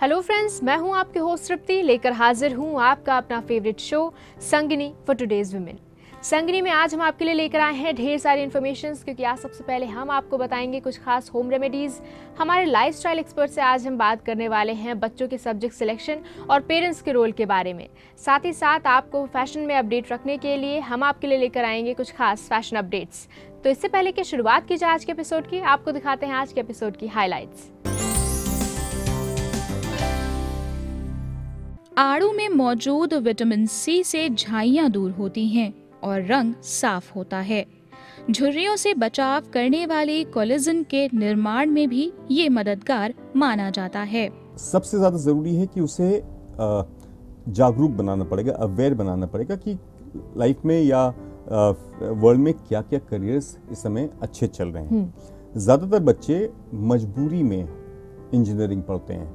Hello friends, मैं हूं आपके होस्ट तृप्ति, लेकर हाजिर हूं आपका अपना favourite show Sangini for today's women. Sangini में आज हम आपके लिए लेकर आए हैं ढेर सारी इन्फॉर्मेशन, क्योंकि आज सबसे पहले हम आपको बताएंगे कुछ खास होम रेमेडीज। हमारे लाइफस्टाइल एक्सपर्ट से आज हम बात करने वाले हैं बच्चों के सब्जेक्ट सिलेक्शन और पेरेंट्स के रोल के बारे में। साथ ही साथ आपको फैशन में अपडेट रखने के लिए हम आपके लिए लेकर आएंगे कुछ खास फैशन अपडेट्स। तो इससे पहले कि शुरुआत की जाए आज के एपिसोड की, आपको दिखाते हैं आज के एपिसोड की हाईलाइट्स। आड़ू में मौजूद विटामिन सी से झाइयाँ दूर होती हैं और रंग साफ होता है। झुर्रियों से बचाव करने वाली कोलेजन के निर्माण में भी ये मददगार माना जाता है। सबसे ज्यादा जरूरी है कि उसे जागरूक बनाना पड़ेगा, अवेयर बनाना पड़ेगा कि लाइफ में या वर्ल्ड में क्या क्या करियर्स इस समय अच्छे चल रहे हैं। ज्यादातर बच्चे मजबूरी में इंजीनियरिंग पढ़ते हैं।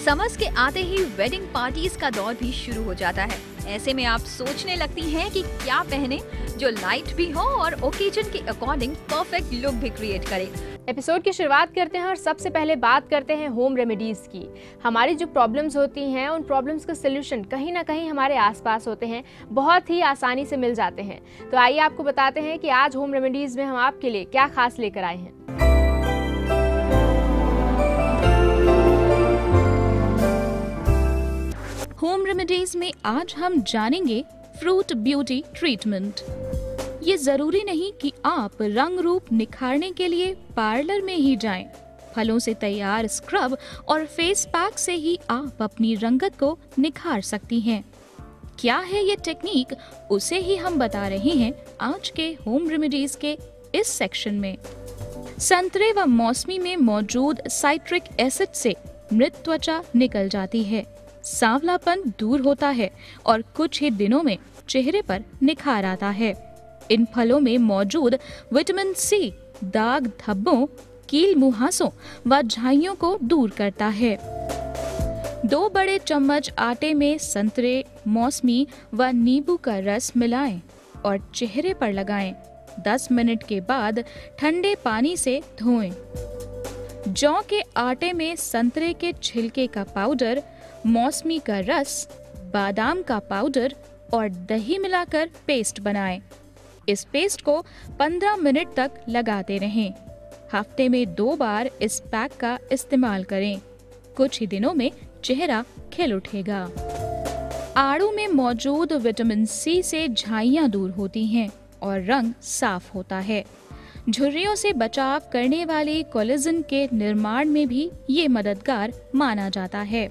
समर्स के आते ही वेडिंग पार्टीज का दौर भी शुरू हो जाता है। ऐसे में आप सोचने लगती हैं कि क्या पहने जो लाइट भी हो और ओकेजन के अकॉर्डिंग परफेक्ट लुक भी क्रिएट करे। एपिसोड की शुरुआत करते हैं और सबसे पहले बात करते हैं होम रेमेडीज की। हमारी जो प्रॉब्लम्स होती हैं उन प्रॉब्लम्स का सलूशन कहीं ना कहीं हमारे आसपास होते हैं, बहुत ही आसानी से मिल जाते हैं। तो आइए आपको बताते हैं कि आज होम रेमेडीज में हम आपके लिए क्या खास लेकर आए हैं। होम रेमेडीज में आज हम जानेंगे फ्रूट ब्यूटी ट्रीटमेंट। ये जरूरी नहीं कि आप रंग रूप निखारने के लिए पार्लर में ही जाएं। फलों से तैयार स्क्रब और फेस पैक से ही आप अपनी रंगत को निखार सकती हैं। क्या है ये टेक्निक, उसे ही हम बता रहे हैं आज के होम रेमेडीज के इस सेक्शन में। संतरे व मौसमी में मौजूद साइट्रिक एसिड से मृत त्वचा निकल जाती है, सांवलापन दूर होता है और कुछ ही दिनों में चेहरे पर निखार आता है। इन फलों में मौजूद विटामिन सी दाग धब्बों, कील मुहासों व झाइयों को दूर करता है। 2 बड़े चम्मच आटे में संतरे, मौसमी व नींबू का रस मिलाएं और चेहरे पर लगाएं। 10 मिनट के बाद ठंडे पानी से धोएं। जौ के आटे में संतरे के छिलके का पाउडर, मौसमी का रस, बादाम का पाउडर और दही मिलाकर पेस्ट बनाएं। इस पेस्ट को 15 मिनट तक लगाते रहें। हफ्ते में 2 बार इस पैक का इस्तेमाल करें। कुछ ही दिनों में चेहरा खिल उठेगा। आड़ू में मौजूद विटामिन सी से झाइयाँ दूर होती हैं और रंग साफ होता है। झुर्रियों से बचाव करने वाली कोलेजन के निर्माण में भी ये मददगार माना जाता है।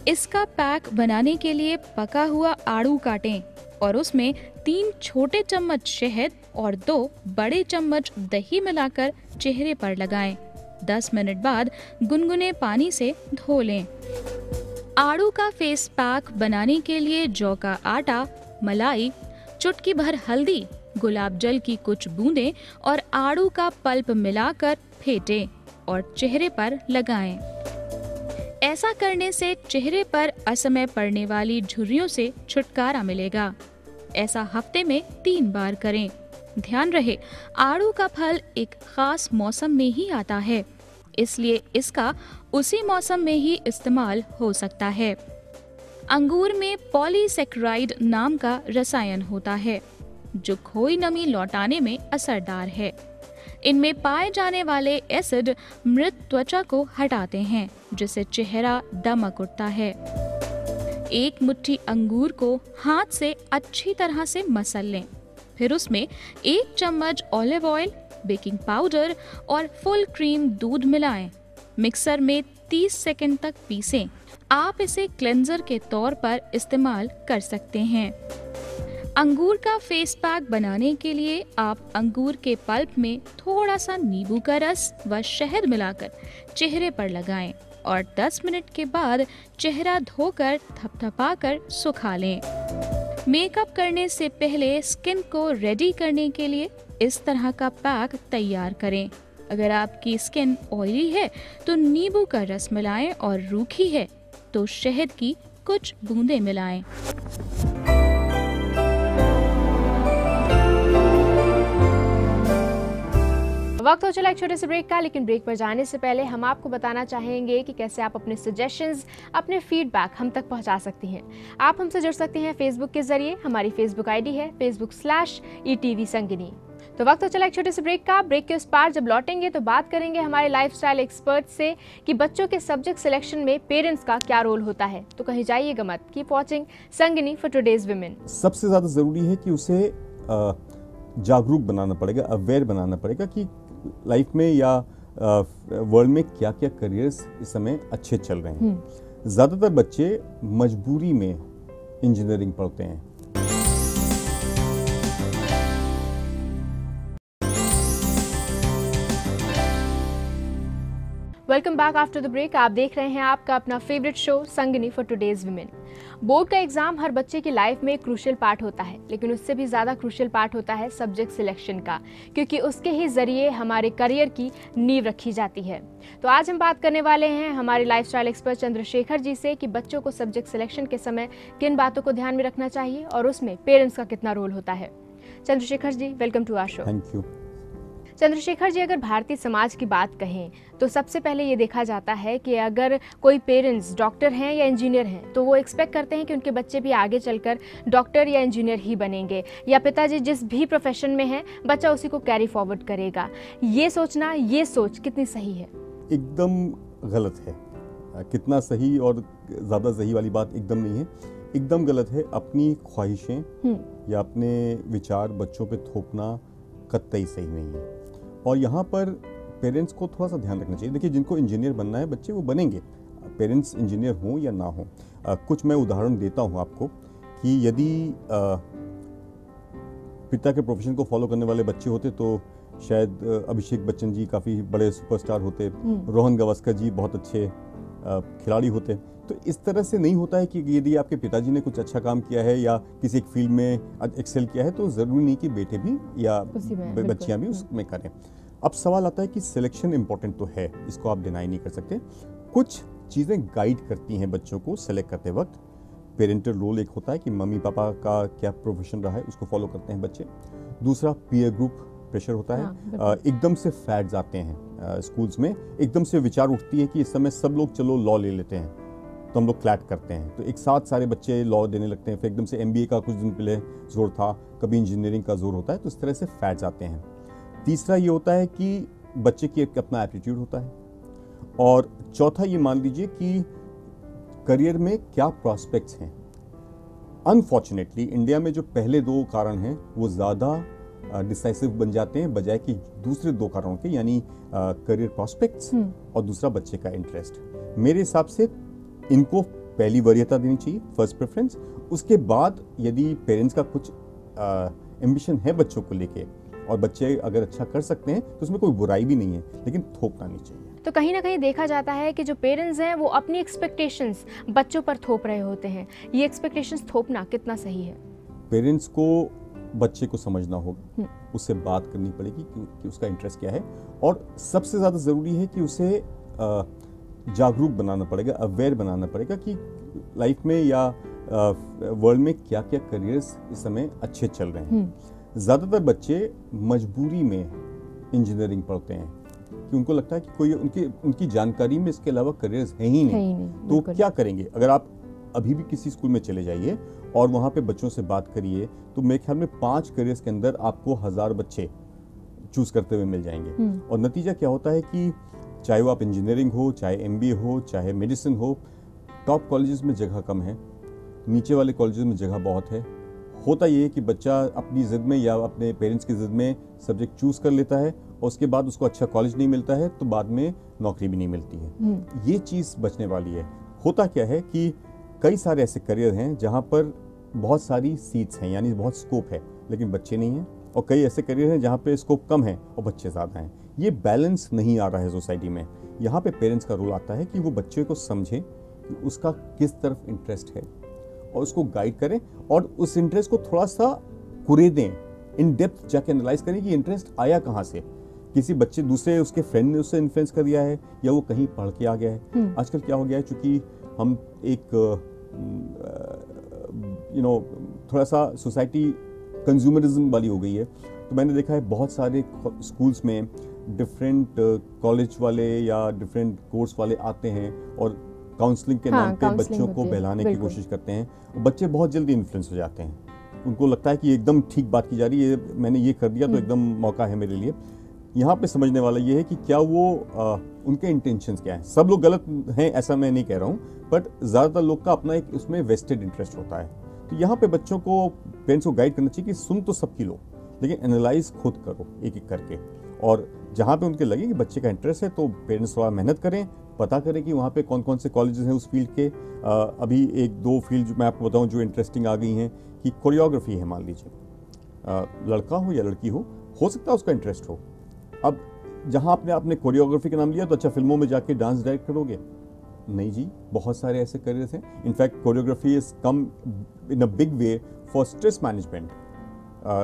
इसका पैक बनाने के लिए पका हुआ आड़ू काटें और उसमें 3 छोटे चम्मच शहद और 2 बड़े चम्मच दही मिलाकर चेहरे पर लगाएं। 10 मिनट बाद गुनगुने पानी से धो लें। आड़ू का फेस पैक बनाने के लिए जौ का आटा, मलाई, चुटकी भर हल्दी, गुलाब जल की कुछ बूंदें और आड़ू का पल्प मिलाकर फेंटें और चेहरे पर लगाएं। ऐसा करने से चेहरे पर असमय पड़ने वाली झुर्रियों से छुटकारा मिलेगा। ऐसा हफ्ते में 3 बार करें। ध्यान रहे, आड़ू का फल एक खास मौसम में ही आता है, इसलिए इसका उसी मौसम में ही इस्तेमाल हो सकता है। अंगूर में पॉलीसेक्राइड नाम का रसायन होता है जो खोई नमी लौटाने में असरदार है। इनमें पाए जाने वाले एसिड मृत त्वचा को हटाते हैं, जिससे चेहरा दमक उठता है। 1 मुट्ठी अंगूर को हाथ से अच्छी तरह से मसल लें। फिर उसमें 1 चम्मच ऑलिव ऑयल, बेकिंग पाउडर और फुल क्रीम दूध मिलाएं। मिक्सर में 30 सेकंड तक पीसें। आप इसे क्लेंजर के तौर पर इस्तेमाल कर सकते हैं। अंगूर का फेस पैक बनाने के लिए आप अंगूर के पल्प में थोड़ा सा नींबू का रस व शहद मिलाकर चेहरे पर लगाएं और 10 मिनट के बाद चेहरा धोकर थपथपाकर सुखा लें। मेकअप करने से पहले स्किन को रेडी करने के लिए इस तरह का पैक तैयार करें। अगर आपकी स्किन ऑयली है तो नींबू का रस मिलाएं और रूखी है तो शहद की कुछ बूंदें मिलाएं। वक्त हो चला एक छोटे से ब्रेक का, लेकिन ब्रेक पर जाने से पहले हम आपको बताना चाहेंगे कि कैसे आप अपने सजेशंस, अपने फीडबैक हम तक पहुंचा सकती हैं। आप हमसे जुड़ सकते हैं फेसबुक के जरिए। हमारी फेसबुक आईडी है facebook/ETV संगिनी। तो वक्त हो चला एक छोटे से ब्रेक का। ब्रेक के उस पार जब लौटेंगे तो बात करेंगे हमारे लाइफस्टाइल एक्सपर्ट से कि बच्चों के सब्जेक्ट सिलेक्शन में पेरेंट्स का क्या रोल होता है। तो कहीं जाइएगा मत, keep watching Sangini for today's women. सबसे ज़्यादा ज़रूरी है कि उसे जागरूक बनाना पड़ेगा, अवेयर बनाना पड़ेगा कि लाइफ में या वर्ल्ड में क्या क्या करियर्स इस समय अच्छे चल रहे हैं। ज़्यादातर बच्चे मजबूरी में इंजीनियरिंग पढ़ते हैं। Welcome back after the break. आप देख रहे हैं आपका अपना favourite show Sangini for today's women. Board का एग्जाम हर बच्चे की लाइफ में एक क्रूशियल पार्ट होता है, लेकिन उससे भी ज़्यादा क्रूशियल पार्ट होता है सब्जेक्ट सिलेक्शन का, क्योंकि उसके ही जरिए हमारे करियर की नींव रखी जाती है। तो आज हम बात करने वाले हैं हमारे लाइफस्टाइल एक्सपर्ट चंद्रशेखर जी से कि बच्चों को सब्जेक्ट सिलेक्शन के समय किन बातों को ध्यान में रखना चाहिए और उसमें पेरेंट्स का कितना रोल होता है। Chandrashekhar ji, welcome to our show. Thank you. Chandrashekhar ji, अगर भारतीय समाज की बात कहें तो सबसे पहले ये देखा जाता है कि अगर कोई पेरेंट्स डॉक्टर हैं या इंजीनियर हैं तो वो एक्सपेक्ट करते हैं कि उनके बच्चे भी आगे चलकर डॉक्टर या इंजीनियर ही बनेंगे, या पिताजी जिस भी प्रोफेशन में हैं बच्चा उसी को कैरी फॉरवर्ड करेगा। ये सोच कितनी सही है? एकदम गलत है। कितना सही और ज़्यादा सही वाली बात एकदम नहीं है, एकदम गलत है। अपनी ख्वाहिशें या अपने विचार बच्चों पे थोपना कतई सही नहीं है। और यहाँ पर पेरेंट्स को थोड़ा सा ध्यान रखना चाहिए। देखिए, जिनको इंजीनियर बनना है बच्चे वो बनेंगे, पेरेंट्स इंजीनियर हों या ना हों। कुछ मैं उदाहरण देता हूँ आपको कि यदि पिता के प्रोफेशन को फॉलो करने वाले बच्चे होते तो शायद अभिषेक बच्चन जी काफ़ी बड़े सुपरस्टार होते, रोहन गावस्कर जी बहुत अच्छे खिलाड़ी होते। तो इस तरह से नहीं होता है कि यदि आपके पिताजी ने कुछ अच्छा काम किया है या किसी एक फील्ड में एक्सेल किया है तो ज़रूरी नहीं कि बेटे भी या बच्चियां भी उसमें करें। अब सवाल आता है कि सिलेक्शन इंपॉर्टेंट तो है, इसको आप डिनाई नहीं कर सकते। कुछ चीज़ें गाइड करती हैं बच्चों को सेलेक्ट करते वक्त। पेरेंटल रोल एक होता है कि मम्मी पापा का क्या प्रोफेशन रहा है उसको फॉलो करते हैं बच्चे। दूसरा, पीयर ग्रुप प्रेशर होता है। एकदम से फैड्स आते हैं स्कूल्स में, एकदम से विचार उठती है कि इस समय सब लोग चलो लॉ ले लेते हैं तो हम लोग क्लैट करते हैं, तो एक साथ सारे बच्चे लॉ देने लगते हैं। फिर एकदम से MBA का कुछ दिन पहले जोर था, कभी इंजीनियरिंग का जोर होता है, तो इस तरह से फैड्स आते हैं। तीसरा ये होता है कि बच्चे की एक अपना एटीट्यूड होता है। और चौथा ये मान लीजिए कि करियर में क्या प्रॉस्पेक्ट्स हैं। अनफॉर्चुनेटली इंडिया में जो पहले दो कारण हैं वो ज़्यादा डिसाइसिव बन जाते हैं बजाय कि दूसरे दो कारणों के, यानी करियर प्रॉस्पेक्ट्स और दूसरा बच्चे का इंटरेस्ट। मेरे हिसाब से इनको पहली वरीयता देनी चाहिए, फर्स्ट प्रेफरेंस। उसके बाद यदि पेरेंट्स का कुछ एम्बिशन है बच्चों को लेके और बच्चे अगर अच्छा कर सकते हैं तो उसमें कोई बुराई भी नहीं है, लेकिन थोपना नहीं चाहिए। तो कहीं ना कहीं देखा जाता है कि जो पेरेंट्स हैं वो अपनी एक्सपेक्टेशंस बच्चों पर थोप रहे होते हैं। ये एक्सपेक्टेशंस थोपना कितना सही है? पेरेंट्स को बच्चे को समझना होगा, उससे बात करनी पड़ेगी कि उसका इंटरेस्ट क्या है, और सबसे ज़्यादा ज़रूरी है कि उसे जागरूक बनाना पड़ेगा, अवेयर बनाना पड़ेगा कि लाइफ में या वर्ल्ड में क्या क्या करियर्स इस समय अच्छे चल रहे हैं। ज़्यादातर बच्चे मजबूरी में इंजीनियरिंग पढ़ते हैं कि उनको लगता है कि कोई उनकी जानकारी में इसके अलावा करियर्स हैं ही नहीं। तो क्या करेंगे? अगर आप अभी भी किसी स्कूल में चले जाइए और वहाँ पे बच्चों से बात करिए तो मेरे ख्याल में 5 करियर्स के अंदर आपको 1000 बच्चे चूज करते हुए मिल जाएंगे। और नतीजा क्या होता है कि चाहे वो आप इंजीनियरिंग हो, चाहे MBA हो, चाहे मेडिसिन हो, टॉप कॉलेजेस में जगह कम है, नीचे वाले कॉलेजेस में जगह बहुत है। होता ये है कि बच्चा अपनी ज़िद में या अपने पेरेंट्स की ज़िद में सब्जेक्ट चूज़ कर लेता है और उसके बाद उसको अच्छा कॉलेज नहीं मिलता है तो बाद में नौकरी भी नहीं मिलती है। ये चीज़ बचने वाली है। होता क्या है कि कई सारे ऐसे करियर हैं जहाँ पर बहुत सारी सीट्स हैं, यानी बहुत स्कोप है, लेकिन बच्चे नहीं हैं, और कई ऐसे करियर हैं जहाँ पे स्कोप कम है और बच्चे ज़्यादा हैं। ये बैलेंस नहीं आ रहा है सोसाइटी में। यहाँ पे पेरेंट्स का रोल आता है कि वो बच्चे को समझें कि उसका किस तरफ इंटरेस्ट है और उसको गाइड करें और उस इंटरेस्ट को थोड़ा सा कुरेदें, इन डेप्थ जाके एनालाइज करें कि इंटरेस्ट आया कहाँ से। किसी बच्चे दूसरे उसके फ्रेंड ने उससे इन्फ्लुएंस कर दिया है या वो कहीं पढ़ के आ गया है। आजकल क्या हो गया है, चूंकि हम एक थोड़ा सा सोसाइटी कंज्यूमरिज्म वाली हो गई है, तो मैंने देखा है बहुत सारे स्कूल्स में डिफरेंट कॉलेज वाले या डिफरेंट कोर्स वाले आते हैं और काउंसलिंग के नाम पे बच्चों को बहलाने की कोशिश करते हैं। बच्चे बहुत जल्दी इन्फ्लुएंस हो जाते हैं, उनको लगता है कि एकदम ठीक बात की जा रही है, मैंने ये कर दिया तो एकदम मौका है मेरे लिए। यहाँ पे समझने वाला ये है कि क्या वो उनके इंटेंशंस क्या हैं। सब लोग गलत हैं ऐसा मैं नहीं कह रहा हूँ, बट ज़्यादातर लोग का अपना एक उसमें वेस्टेड इंटरेस्ट होता है। तो यहाँ पे बच्चों को, पेरेंट्स को गाइड करना चाहिए कि सुन तो सबकी लो, लेकिन एनालाइज खुद करो एक एक करके, और जहाँ पे उनके लगे कि बच्चे का इंटरेस्ट है तो पेरेंट्स थोड़ा मेहनत करें, पता करें कि वहाँ पे कौन कौन से कॉलेजेस हैं उस फील्ड के। अभी एक दो फील्ड मैं आपको बताऊँ जो इंटरेस्टिंग आ गई हैं, कि कोरियोग्राफी है, मान लीजिए लड़का हो या लड़की हो सकता है उसका इंटरेस्ट हो। अब जहाँ आपने कोरियोग्राफी का नाम लिया तो अच्छा फिल्मों में जाके डांस डायरेक्ट करोगे? नहीं जी, बहुत सारे ऐसे करियर्स हैं। In fact choreography is come in a big way for stress management.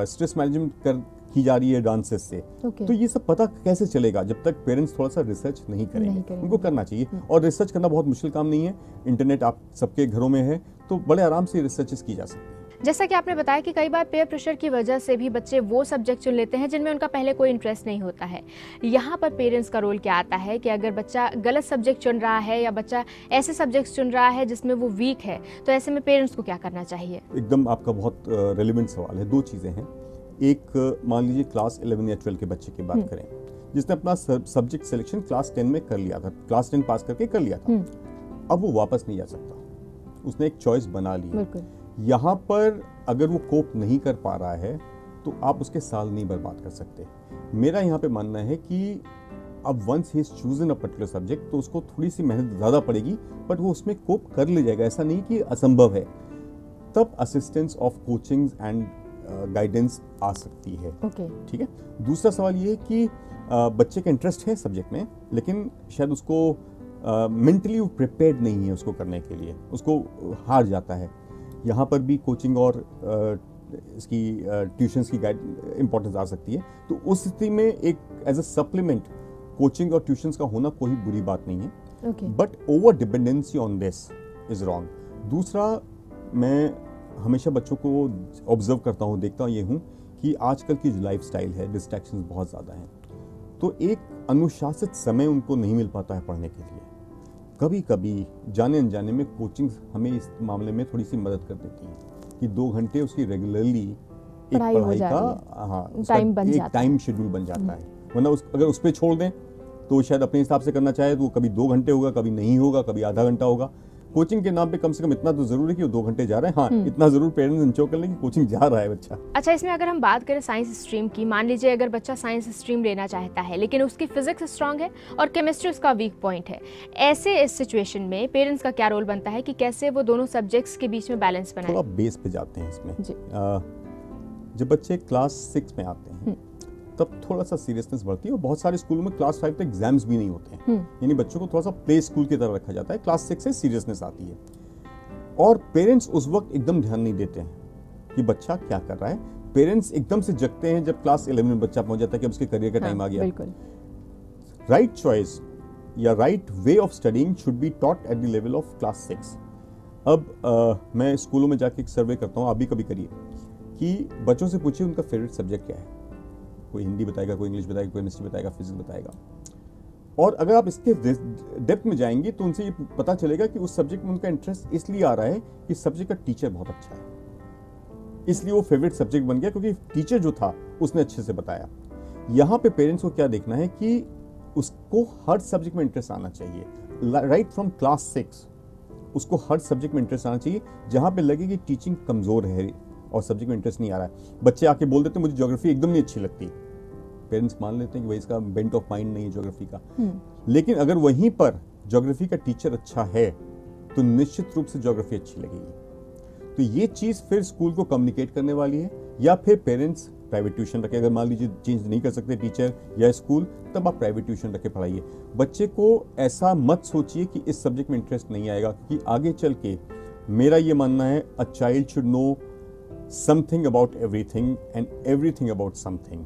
Stress management की जा रही है डांसेस से। तो ये सब पता कैसे चलेगा जब तक पेरेंट्स थोड़ा सा रिसर्च नहीं करेंगे। उनको करना चाहिए, और रिसर्च करना बहुत मुश्किल काम नहीं है। इंटरनेट आप सबके घरों में है, तो बड़े आराम से रिसर्चेस की जा सकती है। जैसा कि आपने बताया कि कई बार पेयर प्रेशर की वजह से भी बच्चे वो सब्जेक्ट चुन लेते हैं जिनमें उनका पहले कोई इंटरेस्ट नहीं होता है। यहाँ पर पेरेंट्स का रोल क्या आता है कि अगर बच्चा गलत सब्जेक्ट चुन रहा है या बच्चा ऐसे सब्जेक्ट चुन रहा है जिसमें वो वीक है, तो ऐसे में पेरेंट्स को क्या करना चाहिए? एकदम आपका बहुत रेलिवेंट सवाल है। दो चीज़ें हैं। एक, मान लीजिए क्लास 11 या 12 के बच्चे की बात करें, जिसने अपना सब्जेक्ट सिलेक्शन क्लास 10 में कर लिया था, क्लास 10 पास करके कर लिया था, अब वो वापस नहीं जा सकता, उसने एक चॉइस बना ली है। यहाँ पर अगर वो कोप नहीं कर पा रहा है तो आप उसके साल नहीं बर्बाद कर सकते। मेरा यहाँ पे मानना है कि अब once he is chosen a particular subject तो उसको थोड़ी सी मेहनत ज़्यादा पड़ेगी, बट वो उसमें कोप कर ले जाएगा, ऐसा नहीं कि असंभव है। तब assistance of coaching and guidance आ सकती है। ठीक है। दूसरा सवाल ये है कि बच्चे का इंटरेस्ट है सब्जेक्ट में, लेकिन शायद उसको मेंटली प्रिपेयर्ड नहीं है उसको करने के लिए, उसको हार जाता है। यहाँ पर भी कोचिंग और इसकी ट्यूशन्स की गाइड इंपॉर्टेंस आ सकती है। तो उस स्थिति में एक एज अ सप्लीमेंट कोचिंग और ट्यूशन्स का होना कोई बुरी बात नहीं है, but over dependency on this is wrong. दूसरा, मैं हमेशा बच्चों को ऑब्जर्व करता हूँ, देखता ये हूँ कि आजकल की जो लाइफस्टाइल है, डिस्ट्रैक्शंस बहुत ज़्यादा हैं, तो एक अनुशासित समय उनको नहीं मिल पाता है पढ़ने के लिए। कभी कभी जाने अनजाने में कोचिंग हमें इस मामले में थोड़ी सी मदद कर देती है कि 2 घंटे उसकी रेगुलरली एक पढ़ाई का टाइम शेड्यूल बन जाता है। वरना अगर उस पर छोड़ दें तो शायद अपने हिसाब से करना चाहे तो वो कभी 2 घंटे होगा, कभी नहीं होगा, कभी आधा घंटा होगा। कोचिंग के नाम पे कम से कम इतना तो जरूर है कि वो 2 घंटे जा रहे हैं। हाँ, इतना जरूर पेरेंट्स इंश्योर कर लें कि कोचिंग जा रहा है बच्चा। अच्छा, इसमें अगर हम बात करें साइंस स्ट्रीम की, मान लीजिए अगर बच्चा साइंस स्ट्रीम लेना चाहता है लेकिन उसकी फिजिक्स स्ट्रांग है और केमिस्ट्री उसका वीक पॉइंट है, ऐसे इस सिचुएशन में पेरेंट्स का क्या रोल बनता है कि कैसे वो दोनों सब्जेक्ट्स के बीच में बैलेंस बनाए? थोड़ा बेस पे जाते हैं इसमें। जब बच्चे क्लास 6 में आते हैं तब थोड़ा सा सीरियसनेस बढ़ती है, और बहुत सारे स्कूलों में क्लास 5 तक एग्जाम्स भी नहीं होते हैं, यानी बच्चों को थोड़ा सा प्ले स्कूल की तरह रखा जाता है। क्लास 6 से सीरियसनेस आती है, और पेरेंट्स उस वक्त एकदम ध्यान नहीं देते हैं कि बच्चा क्या कर रहा है। पेरेंट्स एकदम से जगते हैं जब क्लास 11 में बच्चा पहुंच जाता है कि अब उसके करियर का टाइम आ गया। राइट चॉइस या right way of studying should be taught at the level of class 6। अब मैं स्कूलों में जाके एक सर्वे करता हूँ, आप भी कभी करिए, कि बच्चों से पूछिए उनका फेवरेट सब्जेक्ट क्या है। कोई हिंदी बताएगा, कोई इंग्लिश बताएगा, कोई केमिस्ट्री बताएगा, फिजिक्स बताएगा। और अगर आप इसके डेप्थ में जाएंगे तो उनसे ये पता चलेगा कि उस सब्जेक्ट में उनका इंटरेस्ट इसलिए आ रहा है कि सब्जेक्ट का टीचर बहुत अच्छा है, इसलिए वो फेवरेट सब्जेक्ट बन गया क्योंकि टीचर जो था उसने अच्छे से बताया। यहाँ पे पेरेंट्स को क्या देखना है कि उसको हर सब्जेक्ट में इंटरेस्ट आना चाहिए, राइट फ्रॉम क्लास 6 उसको हर सब्जेक्ट में इंटरेस्ट आना चाहिए। जहाँ पे लगे कि टीचिंग कमजोर है और सब्जेक्ट में इंटरेस्ट नहीं आ रहा है, बच्चे आके बोल देते हैं मुझे ज्योग्राफी एकदम नहीं अच्छी लगती, पेरेंट्स मान लेते हैं कि भाई इसका बेंट ऑफ माइंड नहीं है ज्योग्राफी का। लेकिन अगर वहीं पर ज्योग्राफी का टीचर अच्छा है तो निश्चित रूप से ज्योग्राफी अच्छी लगेगी। तो ये चीज फिर स्कूल को कम्युनिकेट करने वाली है, या फिर पेरेंट्स प्राइवेट ट्यूशन रखे। अगर मान लीजिए चेंज नहीं कर सकते टीचर या स्कूल, तब आप प्राइवेट ट्यूशन रखे पढ़ाइए। बच्चे को ऐसा मत सोचिए कि इस सब्जेक्ट में इंटरेस्ट नहीं आएगा, क्योंकि आगे चल के मेरा ये मानना है a child should know something about everything and everything about something.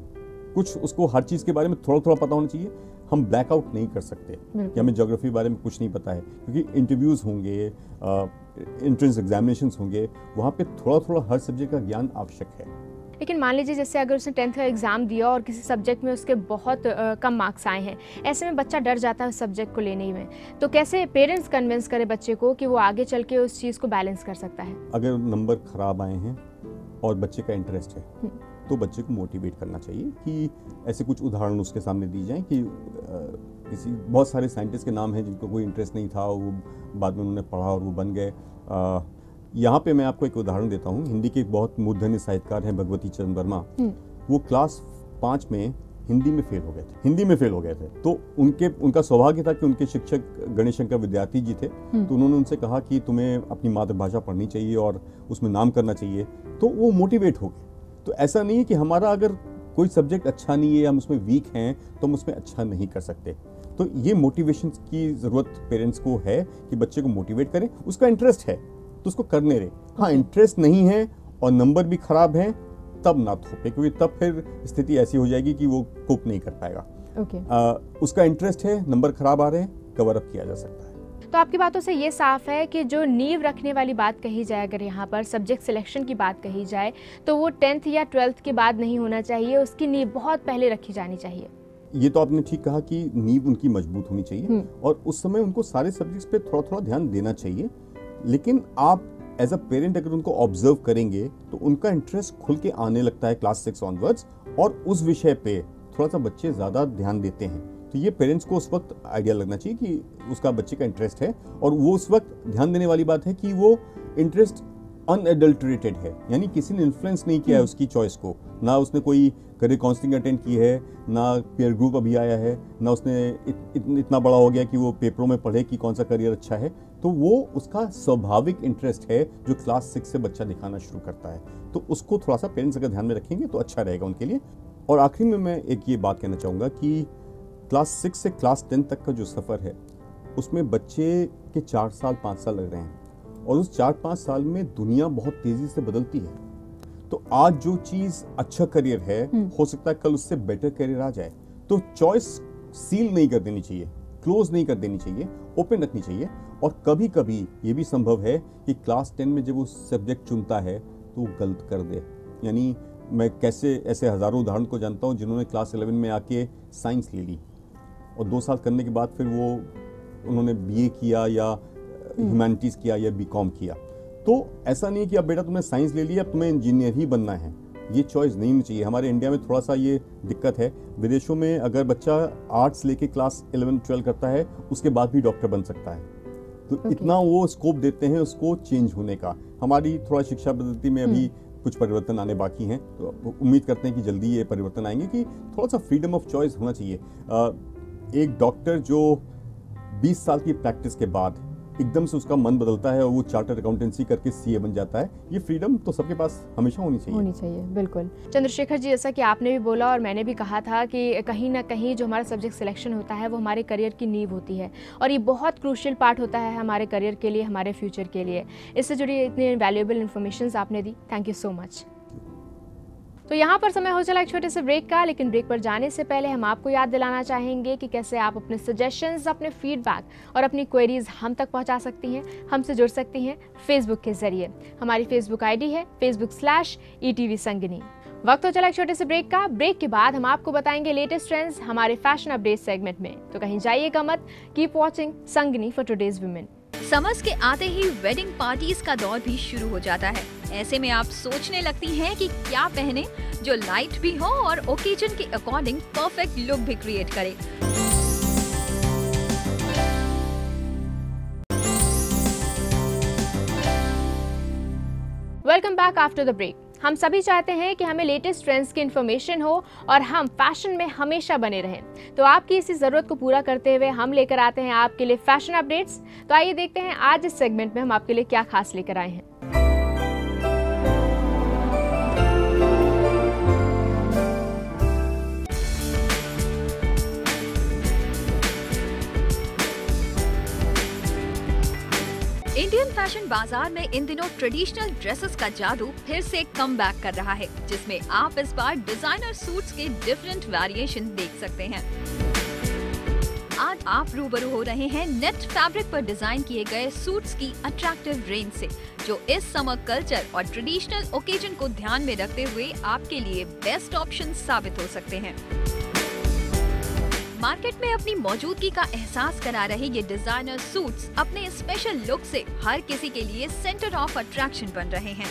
कुछ उसको हर चीज के बारे में थोड़ा थोड़ा पता होना चाहिए। हम ब्लैक आउट नहीं कर सकते कि हमें ज्योग्राफी के बारे में कुछ नहीं पता है, क्योंकि इंटरव्यूज होंगे, एंट्रेंस एग्जामिनेशंस होंगे, वहाँ पे थोड़ा थोड़ा हर सब्जेक्ट का ज्ञान आवश्यक है। लेकिन मान लीजिए जैसे अगर उसने 10th का एग्ज़ाम दिया और किसी सब्जेक्ट में उसके बहुत कम मार्क्स आए हैं, ऐसे में बच्चा डर जाता है उस सब्जेक्ट को लेने में, तो कैसे पेरेंट्स कन्विंस करें बच्चे को कि वो आगे चल के उस चीज़ को बैलेंस कर सकता है? अगर नंबर खराब आए हैं और बच्चे का इंटरेस्ट है तो बच्चे को मोटिवेट करना चाहिए कि ऐसे कुछ उदाहरण उसके सामने दी जाएं कि किसी बहुत सारे साइंटिस्ट के नाम हैं जिनको कोई इंटरेस्ट नहीं था, वो बाद में उन्होंने पढ़ा और वो बन गए। यहाँ पे मैं आपको एक उदाहरण देता हूँ। हिंदी के एक बहुत मूर्धन्य साहित्यकार हैं भगवती चरण वर्मा। वो क्लास 5 में हिंदी में फेल हो गए थे। तो उनका सौभाग्य था कि उनके शिक्षक गणेश शंकर विद्यार्थी जी थे। तो उन्होंने उनसे कहा कि तुम्हें अपनी मातृभाषा पढ़नी चाहिए और उसमें नाम करना चाहिए, तो वो मोटिवेट हो गए। तो ऐसा नहीं है कि हमारा अगर कोई सब्जेक्ट अच्छा नहीं है, हम उसमें वीक हैं, तो हम उसमें अच्छा नहीं कर सकते। तो ये मोटिवेशन की ज़रूरत पेरेंट्स को है कि बच्चे को मोटिवेट करें। उसका इंटरेस्ट है तो उसको करने रहे। हाँ, इंटरेस्ट नहीं है और नंबर भी खराब हैं, तब ना थोपे, क्योंकि तब फिर स्थिति ऐसी हो जाएगी कि वो कोप नहीं कर पाएगा। उसका इंटरेस्ट है, नंबर खराब आ रहे हैं, कवर अप किया जा सकता है। तो आपकी बातों से ये साफ है कि जो नींव रखने वाली बात कही जाए, अगर यहाँ पर सब्जेक्ट सिलेक्शन की बात कही जाए, तो वो 10th या 12th के बाद नहीं होना चाहिए, उसकी नींव बहुत पहले रखी जानी चाहिए। ये तो आपने ठीक कहा कि नींव उनकी मजबूत होनी चाहिए और उस समय उनको सारे सब्जेक्ट्स पे थोड़ा थोड़ा ध्यान देना चाहिए। लेकिन आप एज अ पेरेंट अगर उनको ऑब्जर्व करेंगे तो उनका इंटरेस्ट खुल के आने लगता है क्लास 6 ऑनवर्ड्स, और उस विषय पे थोड़ा सा बच्चे ज़्यादा ध्यान देते हैं। तो ये पेरेंट्स को उस वक्त आइडिया लगना चाहिए कि उसका बच्चे का इंटरेस्ट है, और वो उस वक्त ध्यान देने वाली बात है कि वो इंटरेस्ट अनएडल्टरेटेड है, यानी किसी ने इन्फ्लुएंस नहीं किया है उसकी चॉइस को। ना उसने कोई करियर काउंसलिंग अटेंड की है, ना पीयर ग्रुप अभी आया है, ना उसने इतना बड़ा हो गया कि वो पेपरों में पढ़े कि कौन सा करियर अच्छा है। तो वो उसका स्वाभाविक इंटरेस्ट है जो क्लास 6 से बच्चा दिखाना शुरू करता है। तो उसको थोड़ा सा पेरेंट्स अगर ध्यान में रखेंगे तो अच्छा रहेगा उनके लिए। और आखिरी में मैं एक ये बात कहना चाहूँगा कि क्लास 6 से क्लास 10 तक का जो सफ़र है उसमें बच्चे के 4 साल 5 साल लग रहे हैं, और उस 4-5 साल में दुनिया बहुत तेज़ी से बदलती है। तो आज जो चीज़ अच्छा करियर है, हो सकता है कल उससे बेटर करियर आ जाए। तो चॉइस सील नहीं कर देनी चाहिए, क्लोज नहीं कर देनी चाहिए, ओपन रखनी चाहिए। और कभी कभी ये भी संभव है कि क्लास 10 में जब वो सब्जेक्ट चुनता है तो वो गलत कर दे। यानी मैं कैसे ऐसे हज़ारों उदाहरण को जानता हूँ जिन्होंने क्लास 11 में आके साइंस ले ली और 2 साल करने के बाद फिर उन्होंने BA किया या ह्यूमैनिटीज़ किया या BCom किया। तो ऐसा नहीं है कि अब बेटा तुमने साइंस ले लिया, अब तुम्हें इंजीनियर ही बनना है। ये चॉइस नहीं होनी चाहिए। हमारे इंडिया में थोड़ा सा ये दिक्कत है। विदेशों में अगर बच्चा आर्ट्स लेके क्लास 11-12 करता है उसके बाद भी डॉक्टर बन सकता है। तो इतना वो स्कोप देते हैं उसको चेंज होने का। हमारी थोड़ा शिक्षा पद्धति में अभी कुछ परिवर्तन आने बाकी हैं, तो उम्मीद करते हैं कि जल्दी ये परिवर्तन आएंगे कि थोड़ा सा फ्रीडम ऑफ चॉइस होना चाहिए। एक डॉक्टर जो 20 साल की प्रैक्टिस के बाद एकदम से उसका मन बदलता है और वो चार्टर्ड अकाउंटेंसी करके CA बन जाता है, ये फ्रीडम तो सबके पास हमेशा होनी चाहिए। बिल्कुल। चंद्रशेखर जी, जैसा कि आपने भी बोला और मैंने भी कहा था कि कहीं ना कहीं जो हमारा सब्जेक्ट सिलेक्शन होता है वो हमारे करियर की नींव होती है, और ये बहुत क्रूशियल पार्ट होता है हमारे करियर के लिए, हमारे फ्यूचर के लिए। इससे जुड़ी इतनी वैल्यूएबल इन्फॉर्मेशन आपने दी, थैंक यू सो मच। तो यहाँ पर समय हो चला एक छोटे से ब्रेक का, लेकिन ब्रेक पर जाने से पहले हम आपको याद दिलाना चाहेंगे कि कैसे आप अपने सजेशंस, अपने फीडबैक और अपनी क्वेरीज हम तक पहुँचा सकती हैं, हमसे जुड़ सकती हैं फेसबुक के जरिए। हमारी फेसबुक ID है facebook/ETV संगिनी। वक्त हो चला एक छोटे से ब्रेक का। ब्रेक के बाद हम आपको बताएंगे लेटेस्ट ट्रेंड्स हमारे फैशन अपडेट सेगमेंट में, तो कहीं जाइएगा मत। Keep watching Sangini for today's women. Summers के आते ही वेडिंग पार्टीज का दौर भी शुरू हो जाता है। ऐसे में आप सोचने लगती हैं कि क्या पहने जो लाइट भी हो और ओकेजन के अकॉर्डिंग परफेक्ट लुक भी क्रिएट करे। Welcome back after the break. हम सभी चाहते हैं कि हमें लेटेस्ट ट्रेंड्स की इन्फॉर्मेशन हो और हम फैशन में हमेशा बने रहें। तो आपकी इसी ज़रूरत को पूरा करते हुए हम लेकर आते हैं आपके लिए फैशन अपडेट्स। तो आइए देखते हैं आज इस सेगमेंट में हम आपके लिए क्या खास लेकर आए हैं। इंडियन फैशन बाजार में इन दिनों ट्रेडिशनल ड्रेसेस का जादू फिर से कम बैक कर रहा है, जिसमें आप इस बार डिजाइनर सूट्स के डिफरेंट वेरिएशन देख सकते हैं। आज आप रूबरू हो रहे हैं नेट फैब्रिक पर डिजाइन किए गए सूट्स की अट्रैक्टिव रेंज से, जो इस समर कल्चर और ट्रेडिशनल ओकेजन को ध्यान में रखते हुए आपके लिए बेस्ट ऑप्शन साबित हो सकते हैं। मार्केट में अपनी मौजूदगी का एहसास करा रहे ये डिजाइनर सूट्स अपने स्पेशल लुक से हर किसी के लिए सेंटर ऑफ अट्रैक्शन बन रहे हैं।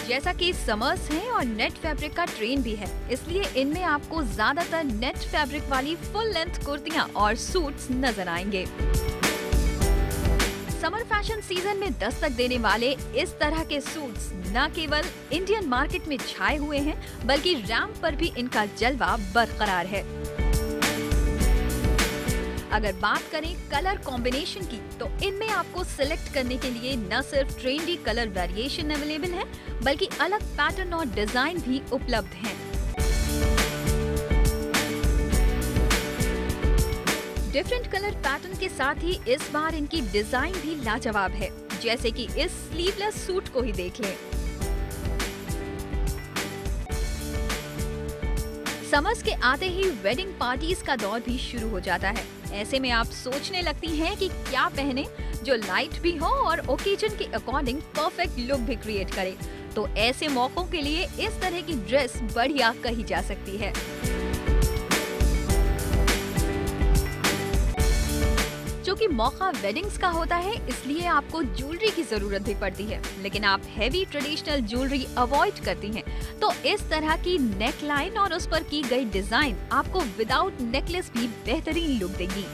जैसा कि समर्स हैं और नेट फैब्रिक का ट्रेंड भी है, इसलिए इनमें आपको ज्यादातर नेट फैब्रिक वाली फुल लेंथ कुर्तियां और सूट्स नजर आएंगे। समर फैशन सीजन में दस्तक देने वाले इस तरह के सूट्स न केवल इंडियन मार्केट में छाए हुए हैं, बल्कि रैंप पर भी इनका जलवा बरकरार है। अगर बात करें कलर कॉम्बिनेशन की, तो इनमें आपको सिलेक्ट करने के लिए न सिर्फ ट्रेंडी कलर वेरिएशन अवेलेबल है, बल्कि अलग पैटर्न और डिजाइन भी उपलब्ध हैं। डिफरेंट कलर पैटर्न के साथ ही इस बार इनकी डिजाइन भी लाजवाब है, जैसे कि इस स्लीवलेस सूट को ही देख लें। समर्स के आते ही वेडिंग पार्टीज का दौर भी शुरू हो जाता है। ऐसे में आप सोचने लगती हैं कि क्या पहने जो लाइट भी हो और ओकेजन के अकॉर्डिंग परफेक्ट लुक भी क्रिएट करे। तो ऐसे मौकों के लिए इस तरह की ड्रेस बढ़िया कही जा सकती है। क्योंकि मौका वेडिंग्स का होता है, इसलिए आपको ज्वेलरी की जरूरत भी पड़ती है, लेकिन आप हेवी ट्रेडिशनल ज्वेलरी अवॉइड करती हैं, तो इस तरह की नेक लाइन और उस पर की गई डिजाइन आपको विदाउट नेकलेस भी बेहतरीन लुक देगी।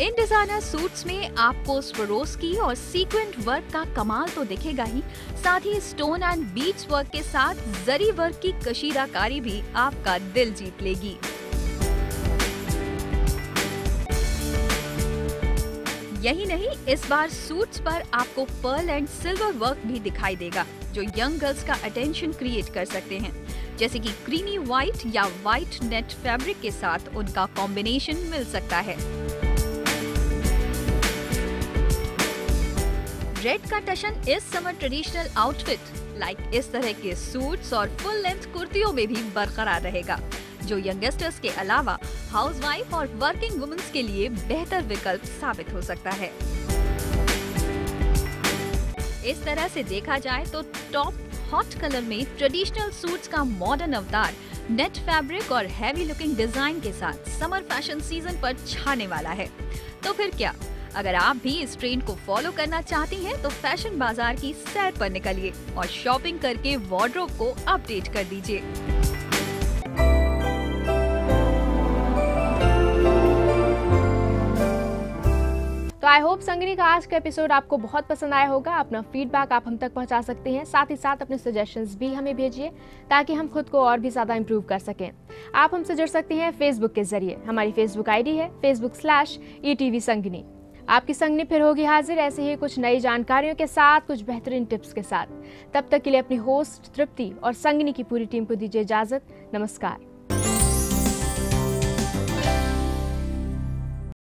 इन डिजाइनर सूट्स में आपको स्वरोस्की और सीक्वेंट वर्क का कमाल तो दिखेगा ही, साथ ही स्टोन एंड बीड्स वर्क के साथ जरी वर्क की कशीदाकारी भी आपका दिल जीत लेगी। यही नहीं, इस बार सूट्स पर आपको पर्ल एंड सिल्वर वर्क भी दिखाई देगा, जो यंग गर्ल्स का अटेंशन क्रिएट कर सकते हैं, जैसे कि क्रीमी व्हाइट या व्हाइट नेट फैब्रिक के साथ उनका कॉम्बिनेशन मिल सकता है। रेड का टशन इस समर ट्रेडिशनल आउटफिट लाइक इस तरह के सूट्स और फुल लेंथ कुर्तियों में भी बरकरार रहेगा, जो यंगस्टर्स के अलावा हाउसवाइफ और वर्किंग वुमेन्स के लिए बेहतर विकल्प साबित हो सकता है। इस तरह से देखा जाए तो टॉप हॉट कलर में ट्रेडिशनल सूट्स का मॉडर्न अवतार नेट फैब्रिक और हैवी लुकिंग डिजाइन के साथ समर फैशन सीजन पर छाने वाला है। तो फिर क्या, अगर आप भी इस ट्रेंड को फॉलो करना चाहती हैं, तो फैशन बाजार की सैर पर निकलिए और शॉपिंग करके वार्डरोब को अपडेट कर दीजिए। तो आई होप संगिनी का आज का एपिसोड आपको बहुत पसंद आया होगा। अपना फीडबैक आप हम तक पहुंचा सकते हैं, साथ ही साथ अपने सजेशंस भी हमें भेजिए, ताकि हम खुद को और भी ज्यादा इंप्रूव कर सकें। आप हमसे जुड़ सकते हैं फेसबुक के जरिए। हमारी फेसबुक आईडी है facebook/ETV संगिनी। आपकी संगिनी फिर होगी हाजिर ऐसे ही कुछ नई जानकारियों के साथ, कुछ बेहतरीन टिप्स के साथ। तब तक के लिए अपनी होस्ट तृप्ति और संगिनी की पूरी टीम को दीजिए इजाजत। नमस्कार।